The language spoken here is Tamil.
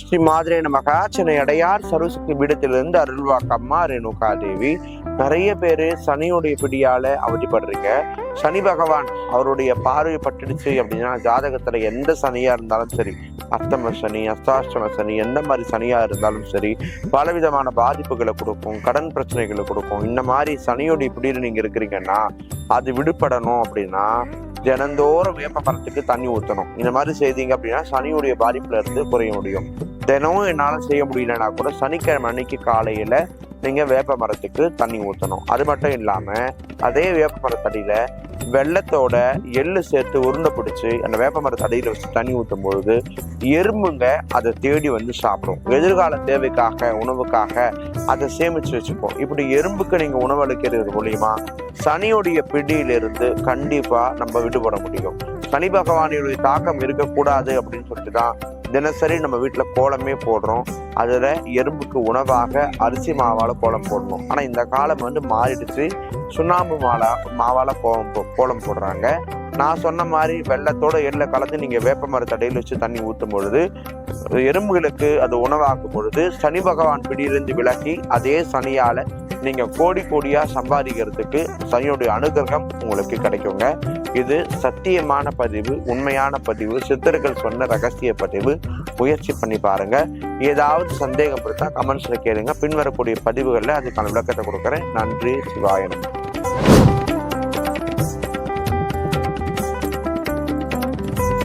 ஸ்ரீ மாதிரே நமக. சென்னை அடையார் சரஸ்வதி பீடத்திலிருந்து அருள்வாக்கம்மா ரேணுகா தேவி. நிறைய பேரு சனியுடைய பிடியால அவதிப்படுறீங்க. சனி பகவான் அவருடைய பார்வை பட்டுடுச்சு அப்படின்னா ஜாதகத்துல எந்த சனியா இருந்தாலும் சரி, அஷ்டம சனி, அஷ்டாஷ்டம சனி, எந்த மாதிரி சனியா இருந்தாலும் சரி, பலவிதமான பாதிப்புகளை கொடுக்கும், கடன் பிரச்சனைகளை கொடுக்கும். இந்த மாதிரி சனியுடைய பிடியில் நீங்க இருக்கிறீங்கன்னா அது விடுபடணும் அப்படின்னா தினந்தோறும் வேப்ப மரத்துக்கு தண்ணி ஊற்றணும். இந்த மாதிரி செய்தீங்க அப்படின்னா சனியுடைய பாதிப்புல இருந்து குறைய முடியும். தினமும் என்னால செய்ய முடியலன்னா கூட சனிக்கிழமை அன்னைக்கு காலையில நீங்க வேப்ப மரத்துக்கு தண்ணி ஊற்றணும். அது மட்டும் இல்லாம அதே வேப்ப மரத்தடியில வெள்ளத்தோட எள்ளு சேர்த்து உருண்டை பிடிச்சி அந்த வேப்ப மரத்தடியில வச்சு தண்ணி ஊற்றும் பொழுது எறும்புங்க அதை தேடி வந்து சாப்பிடும். எதிர்கால தேவைக்காக, உணவுக்காக அதை சேமிச்சு வச்சுப்போம். இப்படி எறும்புக்கு நீங்க உணவு அளிக்கிறது மூலியமா சனியுடைய பிடியிலிருந்து கண்டிப்பா நம்ம விடுபட முடியும். சனி பகவானுடைய தாக்கம் இருக்கக்கூடாது அப்படின்னு சொல்லிட்டு தான் தினசரி நம்ம வீட்டுல கோலமே போடுறோம். அதுல எறும்புக்கு உணவாக அரிசி மாவால கோலம் போடணும். ஆனா இந்த காலம் மாறிடுச்சு. சுண்ணாம்பு மாவால கோலம் போடுறாங்க. நான் சொன்ன மாதிரி வெள்ளத்தோட எள்ளை கலந்து நீங்க வேப்ப மரத்தடையில் வச்சு தண்ணி ஊற்றும் பொழுது எறும்புகளுக்கு அது உணவாக்கும் பொழுது சனி பகவான் பிடியிலிருந்து விலகி அதே சனியால நீங்க கோடி கோடியா சம்பாதிக்கிறதுக்கு சனியுடைய அனுகிரகம் உங்களுக்கு கிடைக்குங்க. இது சத்தியமான பதிவு, உண்மையான பதிவு, சித்தர்கள் சொன்ன ரகசிய பதிவு. முயற்சி பண்ணி பாருங்க. ஏதாவது சந்தேகம் இருந்தா கமெண்ட்ஸ்ல கேளுங்க. பின்வரக்கூடிய பதிவுகள்ல அதுக்கான விளக்கத்தை கொடுக்குறேன். நன்றி. சிவாய நமः.